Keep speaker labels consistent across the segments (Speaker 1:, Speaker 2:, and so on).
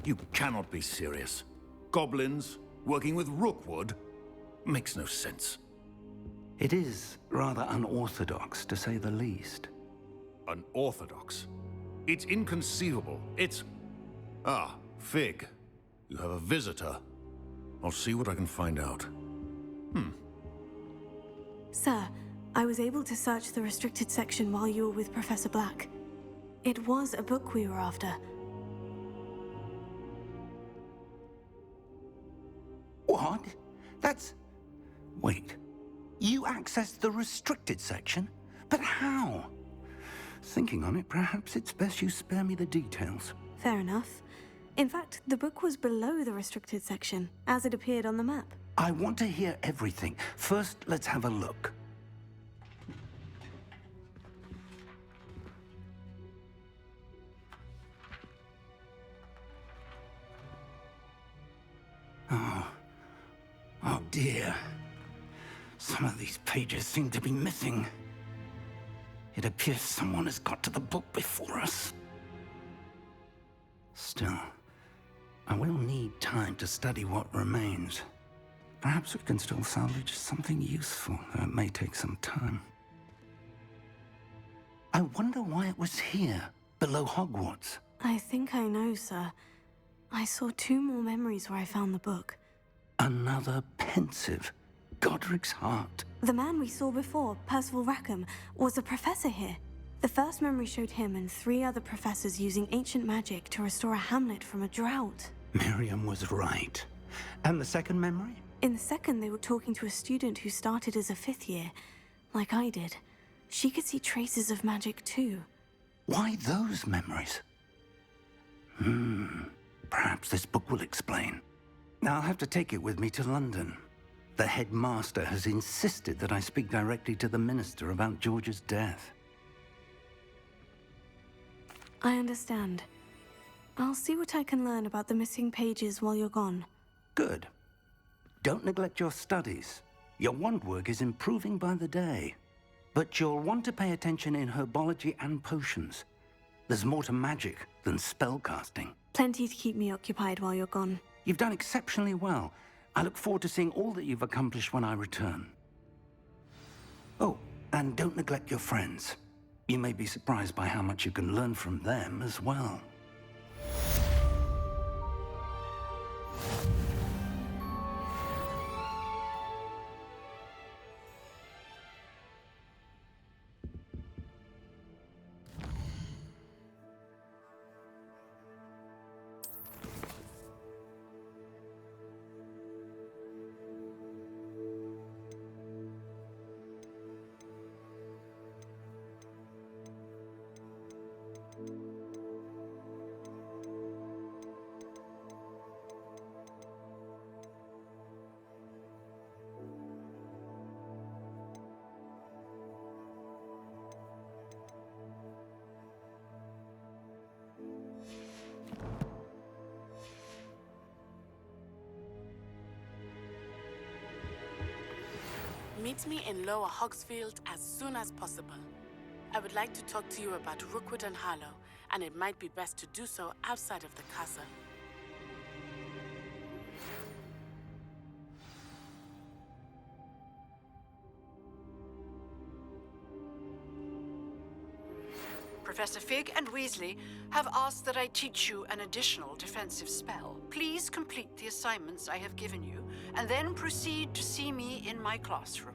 Speaker 1: You cannot be serious. Goblins working with Rookwood? Makes no sense.
Speaker 2: It is rather unorthodox, to say the least.
Speaker 1: Unorthodox? It's inconceivable. It's... Ah, Fig. You have a visitor. I'll see what I can find out.
Speaker 3: Sir, I was able to search the restricted section while you were with Professor Black. It was a book we were after.
Speaker 2: What? That's... Wait. You accessed the restricted section? But how? Thinking on it, perhaps it's best you spare me the details.
Speaker 3: Fair enough. In fact, the book was below the restricted section, as it appeared on the map.
Speaker 2: I want to hear everything. First, let's have a look. Oh dear. Some of these pages seem to be missing. It appears someone has got to the book before us. Still, I will need time to study what remains. Perhaps we can still salvage something useful, though it may take some time. I wonder why it was here, below Hogwarts.
Speaker 3: I think I know, sir. I saw 2 more memories where I found the book.
Speaker 2: Another pensive. Godric's heart.
Speaker 3: The man we saw before, Percival Rackham, was a professor here. The first memory showed him and 3 other professors using ancient magic to restore a hamlet from a drought.
Speaker 2: Miriam was right. And the second memory?
Speaker 3: In the second, they were talking to a student who started as a 5th year, like I did. She could see traces of magic too.
Speaker 2: Why those memories? Perhaps this book will explain. Now I'll have to take it with me to London. The headmaster has insisted that I speak directly to the minister about George's death.
Speaker 3: I understand. I'll see what I can learn about the missing pages while you're gone.
Speaker 2: Good. Don't neglect your studies. Your wand work is improving by the day. But you'll want to pay attention in herbology and potions. There's more to magic than spellcasting.
Speaker 3: Plenty to keep me occupied while you're gone.
Speaker 2: You've done exceptionally well. I look forward to seeing all that you've accomplished when I return. Oh, and don't neglect your friends. You may be surprised by how much you can learn from them as well.
Speaker 4: Meet me in Lower Hogsfield as soon as possible. I would like to talk to you about Rookwood and Harlow, and it might be best to do so outside of the castle.
Speaker 5: Professor Fig and Weasley have asked that I teach you an additional defensive spell. Please complete the assignments I have given you, and then proceed to see me in my classroom.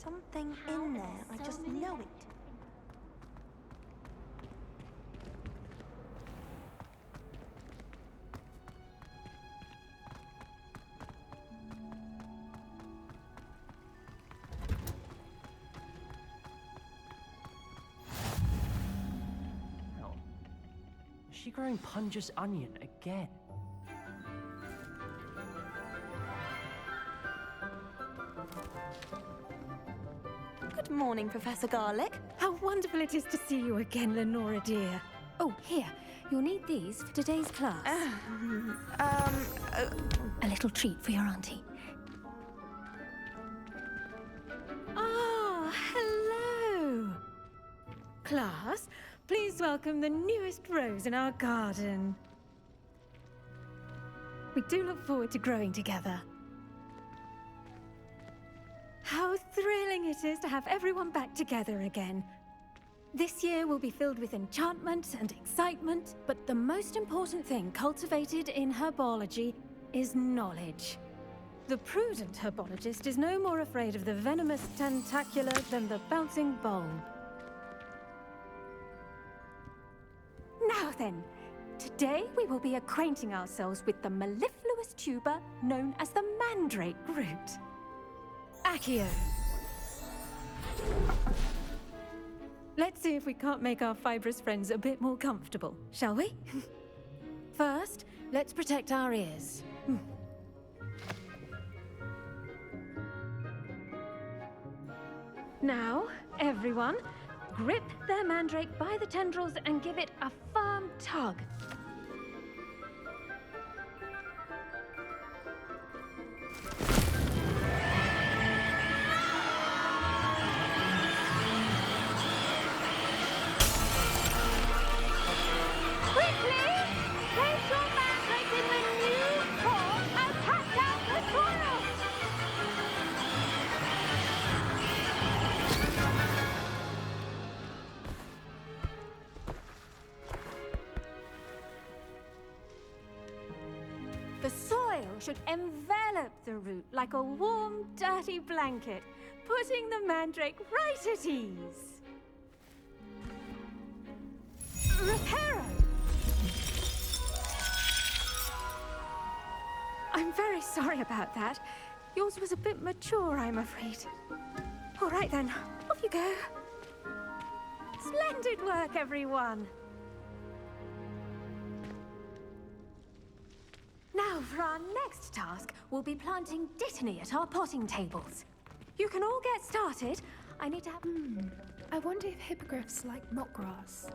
Speaker 6: something in there. I just know it.
Speaker 7: Hell, is she growing Punja's onion again?
Speaker 6: Good morning, Professor Garlic.
Speaker 8: How wonderful it is to see you again, Lenora dear. Oh, here. You'll need these for today's class. A little treat for your auntie. Ah, hello. Class, please welcome the newest rose in our garden. We do look forward to growing together. How thrilling it is to have everyone back together again. This year will be filled with enchantment and excitement, but the most important thing cultivated in herbology is knowledge. The prudent herbologist is no more afraid of the venomous tentacula than the bouncing bulb. Now then, today we will be acquainting ourselves with the mellifluous tuber known as the mandrake root. Accio. Let's see if we can't make our fibrous friends a bit more comfortable, shall we? First, let's protect our ears. Now, everyone, grip their mandrake by the tendrils and give it a firm tug. The soil should envelop the root like a warm, dirty blanket, putting the mandrake right at ease. Reparo! I'm very sorry about that. Yours was a bit mature, I'm afraid. All right then, off you go. Splendid work, everyone. Now, for our next task, we'll be planting dittany at our potting tables. You can all get started. I need to have...
Speaker 9: I wonder if hippogriffs like mock grass.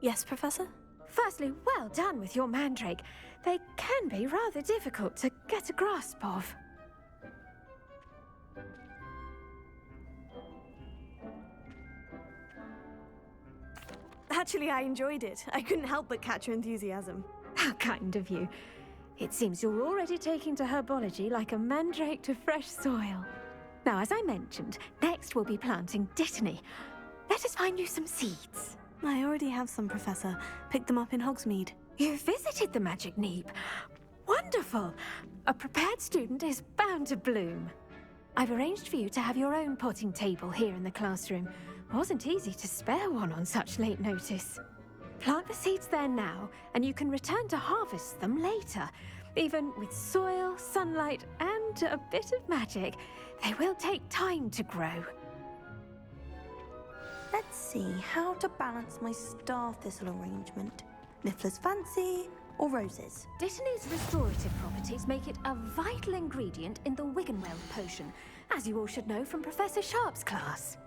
Speaker 3: Yes, Professor?
Speaker 8: Firstly, well done with your mandrake. They can be rather difficult to get a grasp of.
Speaker 3: Actually, I enjoyed it. I couldn't help but catch your enthusiasm.
Speaker 8: How kind of you. It seems you're already taking to herbology like a mandrake to fresh soil. Now, as I mentioned, next we'll be planting dittany. Let us find you some seeds.
Speaker 3: I already have some, Professor. Picked them up in Hogsmeade.
Speaker 8: You visited the Magic Neep. Wonderful! A prepared student is bound to bloom. I've arranged for you to have your own potting table here in the classroom. Wasn't easy to spare one on such late notice. Plant the seeds there now, and you can return to harvest them later. Even with soil, sunlight, and a bit of magic, they will take time to grow.
Speaker 6: Let's see how to balance my star thistle arrangement. Niffler's fancy or roses?
Speaker 8: Dittany's restorative properties make it a vital ingredient in the Wiggenweld potion, as you all should know from Professor Sharp's class.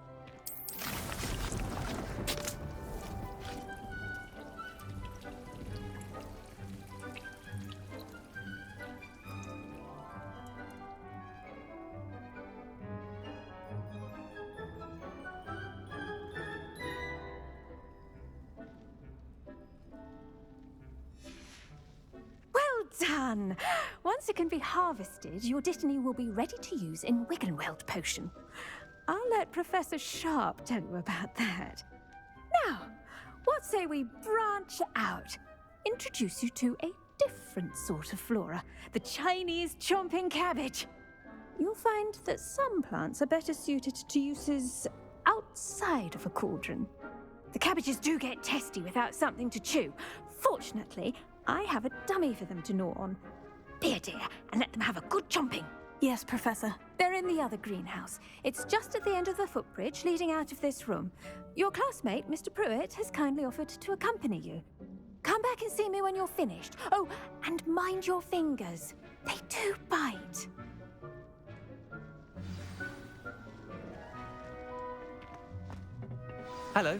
Speaker 8: Done! Once it can be harvested, your dittany will be ready to use in Wiggenweld potion. I'll let Professor Sharp tell you about that. Now, what say we branch out? Introduce you to a different sort of flora, the Chinese chomping cabbage. you'll find that some plants are better suited to uses outside of a cauldron. The cabbages do get testy without something to chew. Fortunately, I have a dummy for them to gnaw on. Be a dear and let them have a good chomping.
Speaker 3: Yes, Professor.
Speaker 8: They're in the other greenhouse. It's just at the end of the footbridge leading out of this room. Your classmate, Mr. Pruitt, has kindly offered to accompany you. Come back and see me when you're finished. Oh, and mind your fingers. They do bite.
Speaker 10: Hello.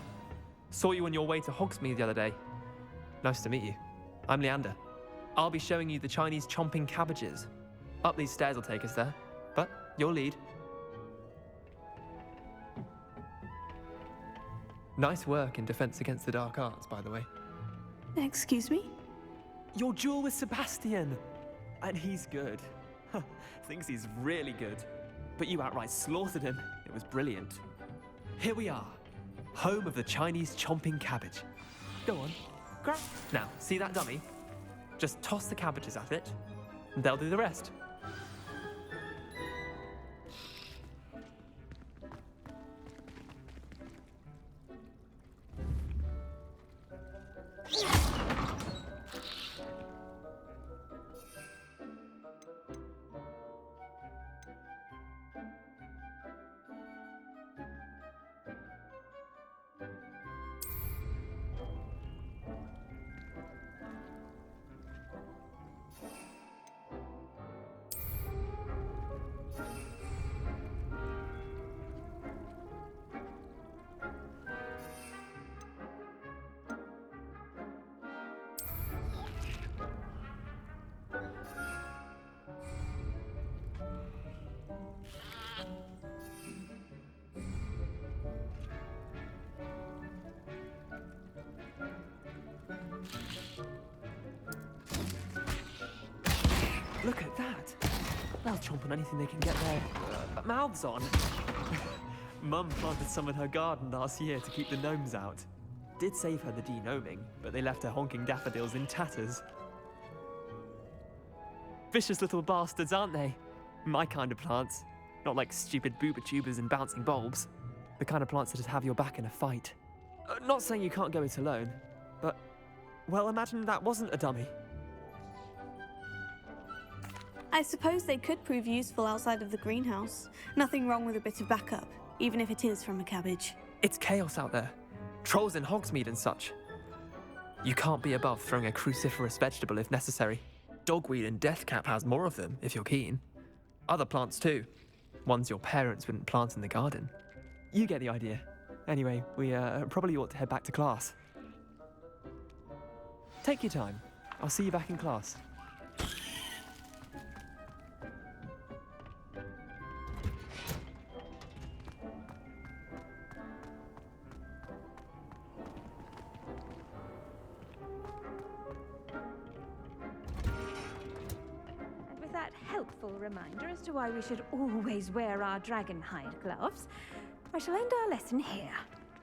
Speaker 10: Saw you on your way to Hogsmeade the other day. Nice to meet you. I'm Leander. I'll be showing you the Chinese chomping cabbages. Up these stairs will take us there, but you'll lead. Nice work in Defense Against the Dark Arts, by the way.
Speaker 3: Excuse me?
Speaker 10: Your duel with Sebastian! And he's good. Thinks he's really good. But you outright slaughtered him. It was brilliant. Here we are. Home of the Chinese chomping cabbage. Go on, grab. Now, see that dummy? Just toss the cabbages at it, and they'll do the rest. Look at that. They'll chomp on anything they can get their mouths on. Mum planted some in her garden last year to keep the gnomes out. Did save her the de-gnoming, but they left her honking daffodils in tatters. Vicious little bastards, aren't they? My kind of plants. Not like stupid booba tubers and bouncing bulbs. The kind of plants that just have your back in a fight. Not saying you can't go it alone, but, well, imagine that wasn't a dummy.
Speaker 3: I suppose they could prove useful outside of the greenhouse. Nothing wrong with a bit of backup, even if it is from a cabbage.
Speaker 10: It's chaos out there. Trolls in Hogsmeade and such. You can't be above throwing a cruciferous vegetable if necessary. Dogweed and deathcap has more of them, if you're keen. Other plants too. Ones your parents wouldn't plant in the garden. You get the idea. Anyway, we probably ought to head back to class. Take your time. I'll see you back in class.
Speaker 8: Helpful reminder as to why we should always wear our dragonhide gloves, I shall end our lesson here.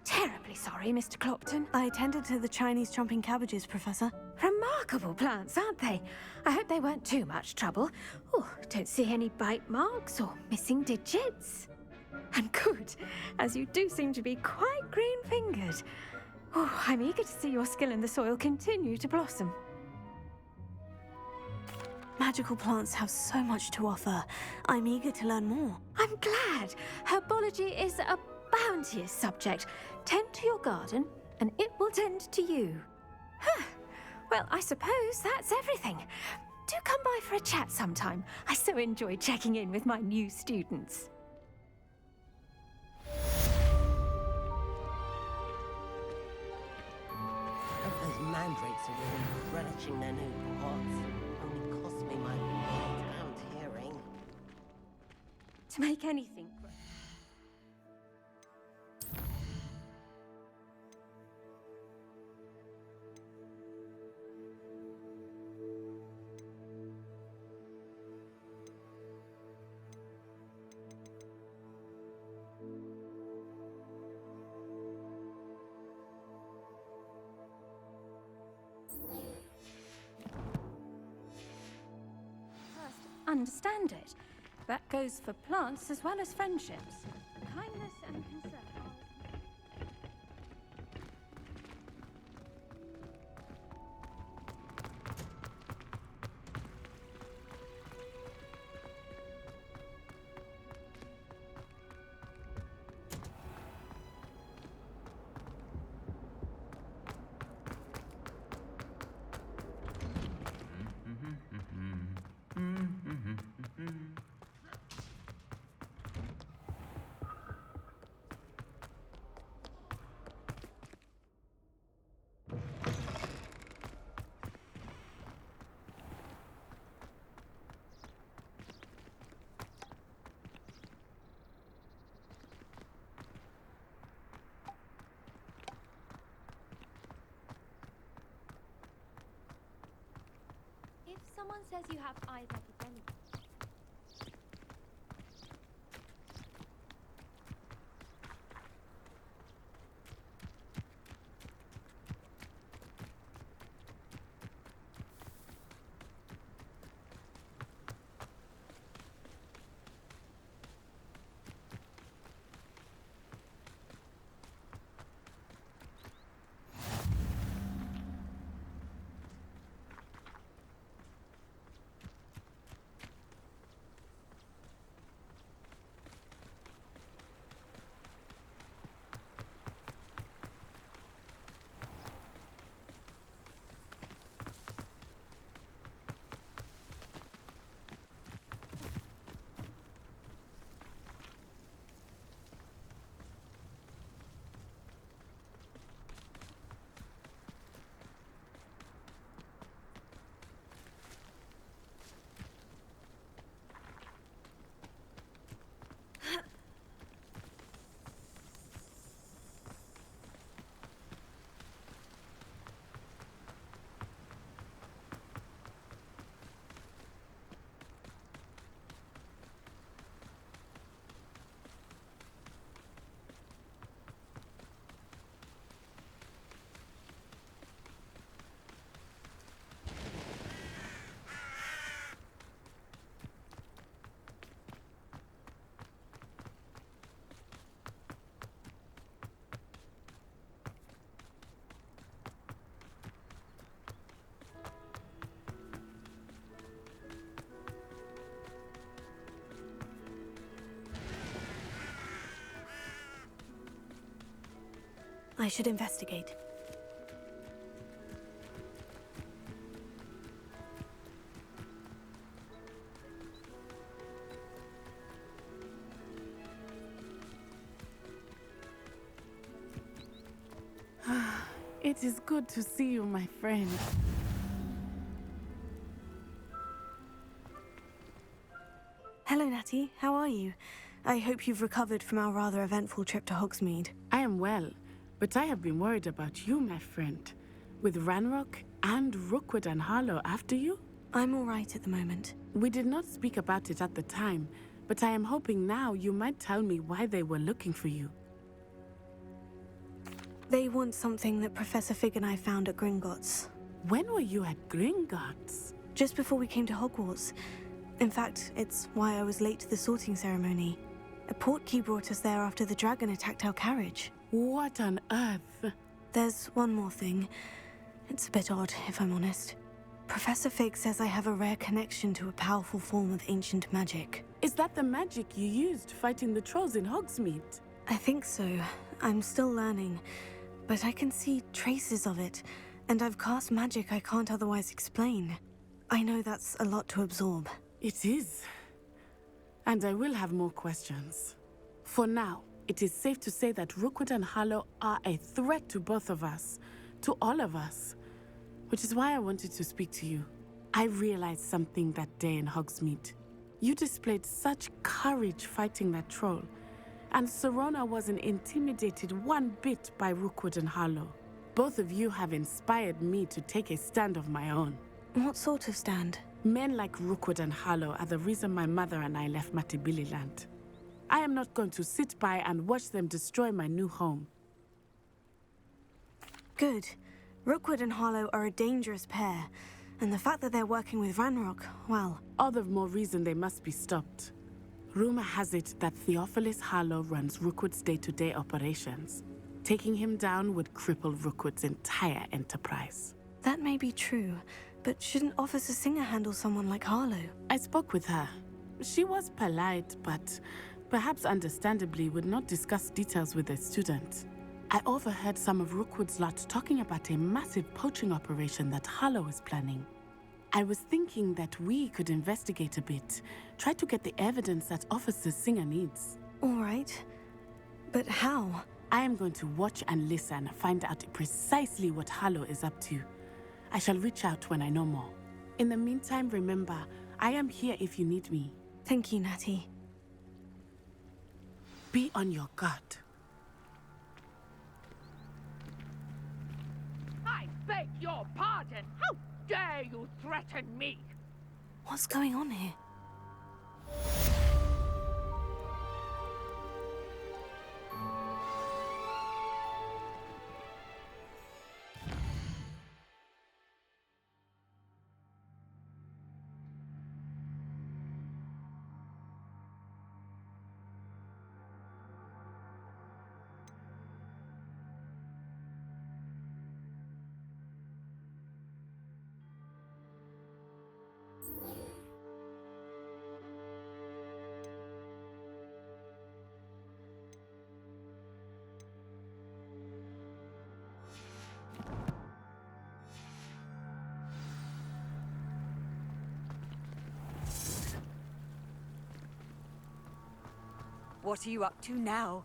Speaker 8: Terribly sorry, Mr. Clopton.
Speaker 3: I tended to the Chinese chomping cabbages, Professor.
Speaker 8: Remarkable plants, aren't they? I hope they weren't too much trouble. Oh, don't see any bite marks or missing digits. And good, as you do seem to be quite green-fingered. Oh, I'm eager to see your skill in the soil continue to blossom.
Speaker 3: Magical plants have so much to offer. I'm eager to learn more.
Speaker 8: I'm glad. Herbology is a bounteous subject. Tend to your garden, and it will tend to you. Huh. Well, I suppose that's everything. Do come by for a chat sometime. I so enjoy checking in with my new students.
Speaker 11: Those mandrakes are really relishing their new pots. Only cost me my right-hand hearing.
Speaker 8: To make anything grow. Understand it. That goes for plants as well as friendships. Kindness and concern.
Speaker 12: If someone says you have eyes like a demi.
Speaker 3: I should investigate.
Speaker 4: It is good to see you, my friend.
Speaker 3: Hello, Natty. How are you? I hope you've recovered from our rather eventful trip to Hogsmeade.
Speaker 4: I am well, but I have been worried about you, my friend. With Ranrock and Rookwood and Harlow after you?
Speaker 3: I'm all right at the moment.
Speaker 4: We did not speak about it at the time, but I am hoping now you might tell me why they were looking for you.
Speaker 3: They want something that Professor Fig and I found at Gringotts.
Speaker 4: When were you at Gringotts?
Speaker 3: Just before we came to Hogwarts. In fact, it's why I was late to the sorting ceremony. A portkey brought us there after the dragon attacked our carriage.
Speaker 4: What on earth?
Speaker 3: There's one more thing. It's a bit odd, if I'm honest. Professor Fig says I have a rare connection to a powerful form of ancient magic.
Speaker 4: Is that the magic you used fighting the trolls in Hogsmeade?
Speaker 3: I think so. I'm still learning, but I can see traces of it, and I've cast magic I can't otherwise explain. I know that's a lot to absorb.
Speaker 4: It is. And I will have more questions. For now, it is safe to say that Rookwood and Harlow are a threat to both of us, to all of us. Which is why I wanted to speak to you. I realized something that day in Hogsmeade. You displayed such courage fighting that troll, and Serona wasn't intimidated one bit by Rookwood and Harlow. Both of you have inspired me to take a stand of my own.
Speaker 3: What sort of stand?
Speaker 4: Men like Rookwood and Harlow are the reason my mother and I left Matibili Land. I am not going to sit by and watch them destroy my new home.
Speaker 3: Good. Rookwood and Harlow are a dangerous pair, and the fact that they're working with Ranrock, well...
Speaker 4: All the more reason they must be stopped. Rumor has it that Theophilus Harlow runs Rookwood's day-to-day operations. Taking him down would cripple Rookwood's entire enterprise.
Speaker 3: That may be true, but shouldn't Officer Singer handle someone like Harlow?
Speaker 4: I spoke with her. She was polite, but perhaps understandably would not discuss details with a student. I overheard some of Rookwood's lot talking about a massive poaching operation that Harlow is planning. I was thinking that we could investigate a bit, try to get the evidence that Officer Singer needs.
Speaker 3: All right. But how?
Speaker 4: I am going to watch and listen, find out precisely what Harlow is up to. I shall reach out when I know more. In the meantime, remember, I am here if you need me.
Speaker 3: Thank you, Natty.
Speaker 4: Be on your guard.
Speaker 13: I beg your pardon. How dare you threaten me?
Speaker 3: What's going on here?
Speaker 14: What are you up to now?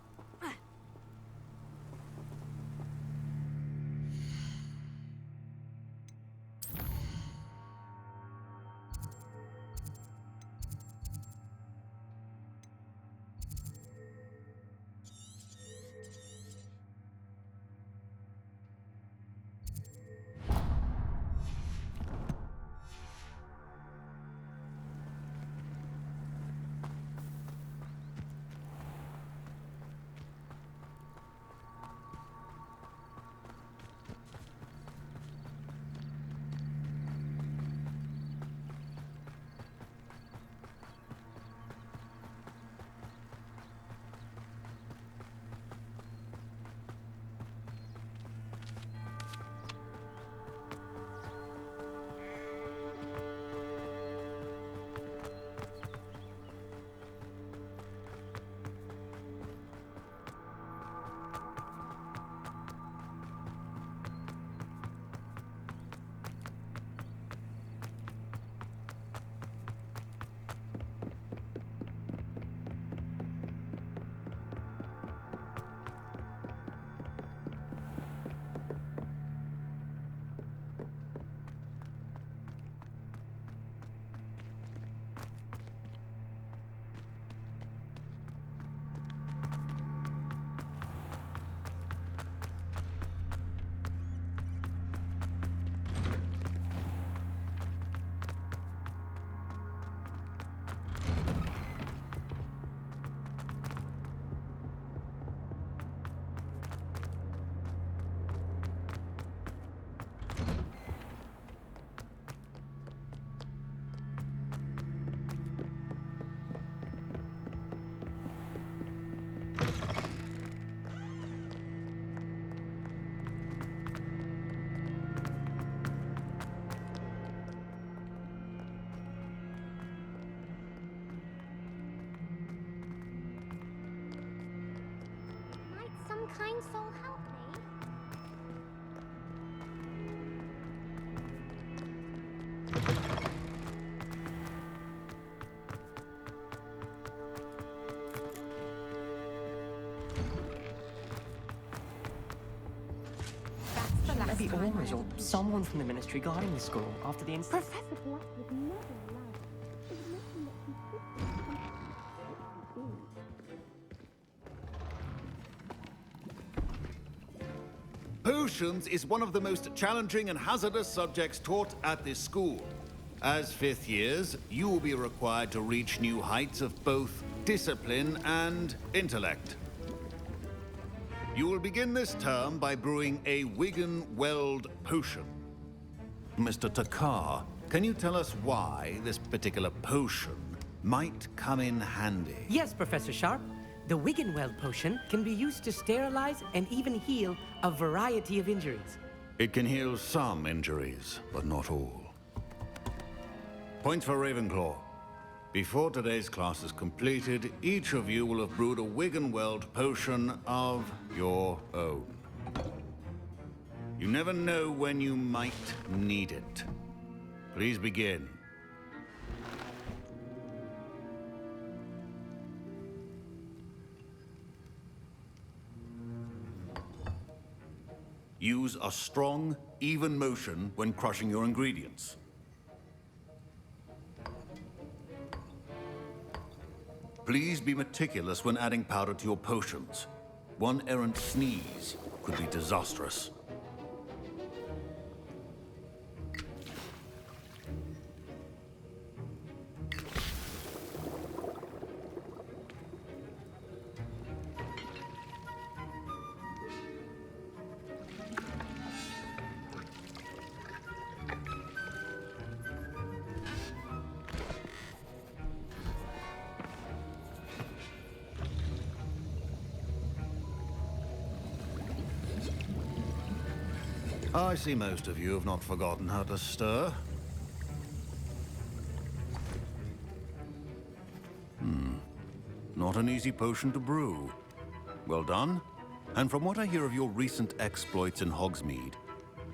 Speaker 12: Kind soul help me?
Speaker 7: Maybe Ormers or someone from the ministry guarding the school after the incident.
Speaker 12: Professor Black would never allow
Speaker 1: Potions is one of the most challenging and hazardous subjects taught at this school. As fifth years, you will be required to reach new heights of both discipline and intellect. You will begin this term by brewing a Wigan-Weld potion. Mr. Takar, can you tell us why this particular potion might come in handy.
Speaker 15: Yes, Professor Sharp. The Wiggenweld potion can be used to sterilize and even heal a variety of injuries.
Speaker 1: It can heal some injuries, but not all. Points for Ravenclaw. Before today's class is completed, each of you will have brewed a Wiggenweld potion of your own. You never know when you might need it. Please begin. Use a strong, even motion when crushing your ingredients. Please be meticulous when adding powder to your potions. One errant sneeze could be disastrous. I see most of you have not forgotten how to stir. Not an easy potion to brew. Well done. And from what I hear of your recent exploits in Hogsmeade,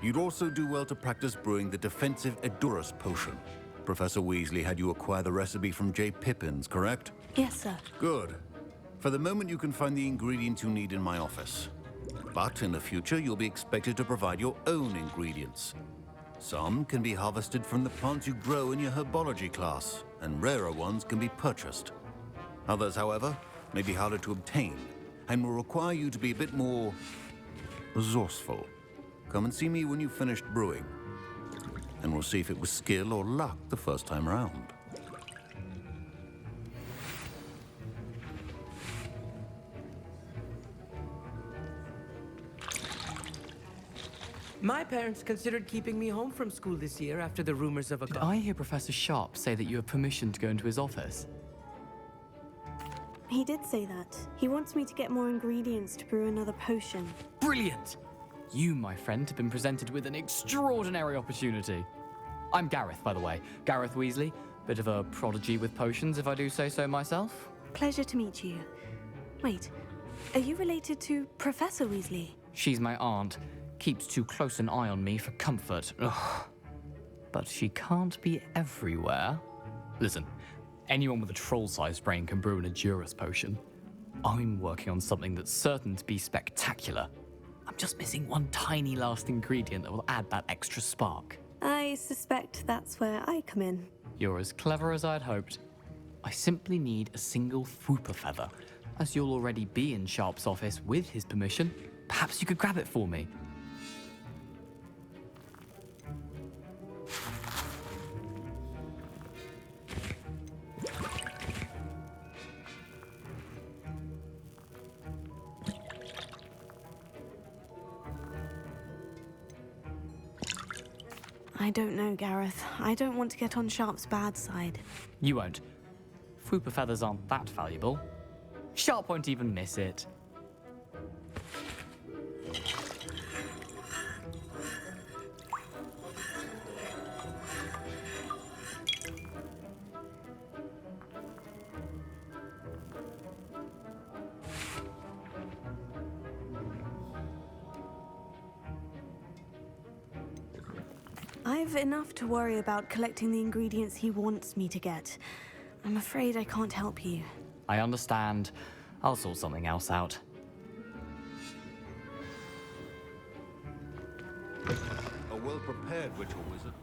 Speaker 1: you'd also do well to practice brewing the defensive Edurus potion. Professor Weasley had you acquire the recipe from J. Pippin's, correct?
Speaker 3: Yes, sir.
Speaker 1: Good. For the moment, you can find the ingredients you need in my office. But in the future, you'll be expected to provide your own ingredients. Some can be harvested from the plants you grow in your herbology class, and rarer ones can be purchased. Others, however, may be harder to obtain, and will require you to be a bit more resourceful. Come and see me when you've finished brewing, and we'll see if it was skill or luck the first time around.
Speaker 15: My parents considered keeping me home from school this year after the rumors of a...
Speaker 7: Did I hear Professor Sharp say that you have permission to go into his office?
Speaker 3: He did say that. He wants me to get more ingredients to brew another potion.
Speaker 7: Brilliant! You, my friend, have been presented with an extraordinary opportunity. I'm Gareth, by the way. Gareth Weasley. Bit of a prodigy with potions, if I do say so myself.
Speaker 3: Pleasure to meet you. Wait, are you related to Professor Weasley?
Speaker 7: She's my aunt. Keeps too close an eye on me for comfort. Ugh. But she can't be everywhere. Listen, anyone with a troll-sized brain can brew an Edurus potion. I'm working on something that's certain to be spectacular. I'm just missing one tiny last ingredient that will add that extra spark.
Speaker 3: I suspect that's where I come in.
Speaker 7: You're as clever as I'd hoped. I simply need a single Fwooper feather. As you'll already be in Sharp's office with his permission, perhaps you could grab it for me.
Speaker 3: I don't know, Gareth. I don't want to get on Sharp's bad side.
Speaker 7: You won't. Fwooper feathers aren't that valuable. Sharp won't even miss it.
Speaker 3: I've enough to worry about collecting the ingredients he wants me to get. I'm afraid I can't help you.
Speaker 7: I understand. I'll sort something else out.
Speaker 1: A well-prepared ritual wizard.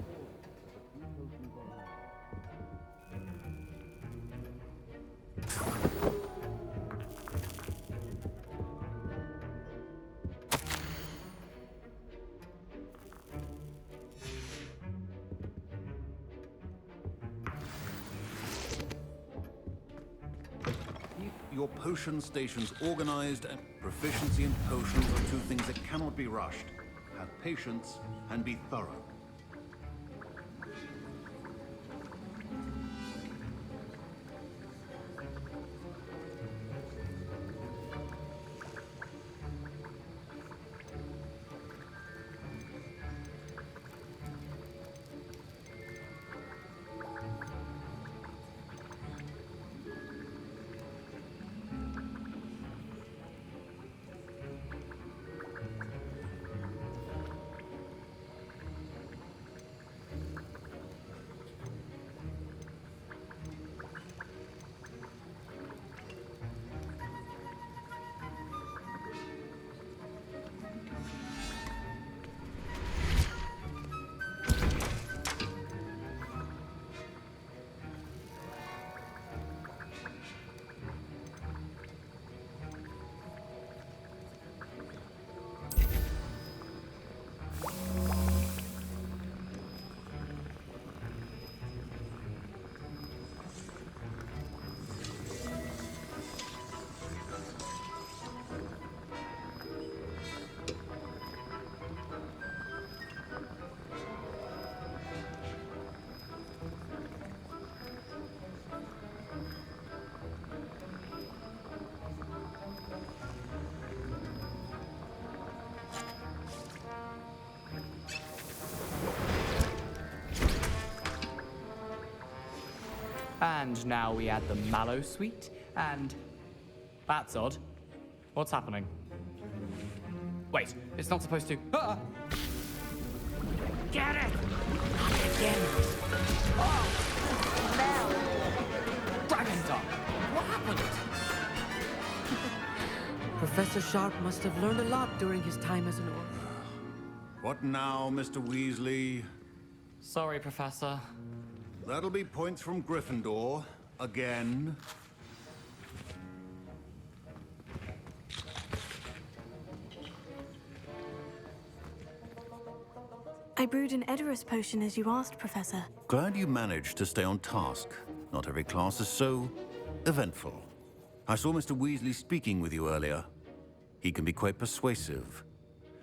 Speaker 1: Your potion stations organized, and proficiency in potions are two things that cannot be rushed. Have patience and be thorough.
Speaker 7: And now we add the mallow sweet, and... That's odd. What's happening? Wait, it's not supposed to... Ah!
Speaker 13: Get it!
Speaker 15: Again.
Speaker 7: Dragon Tongue! What happened?
Speaker 15: Professor Sharp must have learned a lot during his time as an orc.
Speaker 1: What now, Mr. Weasley?
Speaker 7: Sorry, Professor.
Speaker 1: That'll be points from Gryffindor. Again.
Speaker 3: I brewed an Edorus potion as you asked, Professor.
Speaker 1: Glad you managed to stay on task. Not every class is so eventful. I saw Mr. Weasley speaking with you earlier. He can be quite persuasive.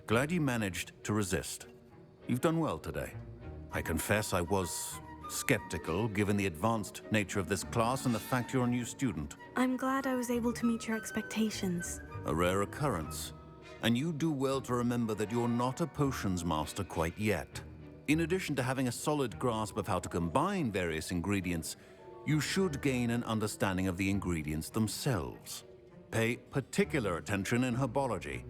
Speaker 1: Glad you managed to resist. You've done well today. I confess I was skeptical, given the advanced nature of this class and the fact you're a new student.
Speaker 3: I'm glad I was able to meet your expectations.
Speaker 1: A rare occurrence. And you do well to remember that you're not a potions master quite yet. In addition to having a solid grasp of how to combine various ingredients, you should gain an understanding of the ingredients themselves. Pay particular attention in herbology.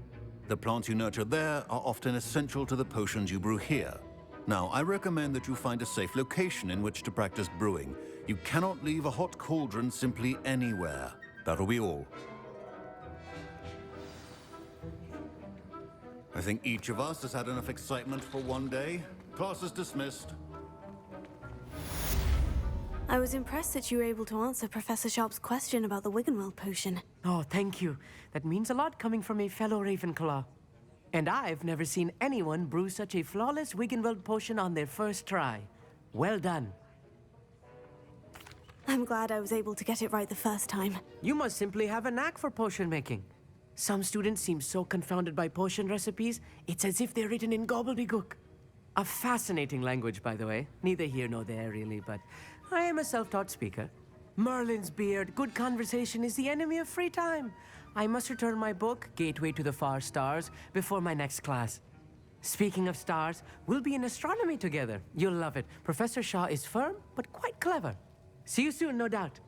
Speaker 1: The plants you nurture there are often essential to the potions you brew here. Now, I recommend that you find a safe location in which to practice brewing. You cannot leave a hot cauldron simply anywhere. That'll be all. I think each of us has had enough excitement for one day. Class is dismissed.
Speaker 3: I was impressed that you were able to answer Professor Sharp's question about the Wiggenweld potion.
Speaker 15: Oh, thank you. That means a lot coming from a fellow Ravenclaw. And I've never seen anyone brew such a flawless Wiggenweld potion on their first try. Well done.
Speaker 3: I'm glad I was able to get it right the first time.
Speaker 15: You must simply have a knack for potion making. Some students seem so confounded by potion recipes, it's as if they're written in gobbledygook. A fascinating language, by the way. Neither here nor there, really, but I am a self-taught speaker. Merlin's beard, good conversation is the enemy of free time. I must return my book, Gateway to the Far Stars, before my next class. Speaking of stars, we'll be in astronomy together. You'll love it. Professor Shaw is firm, but quite clever. See you soon, no doubt.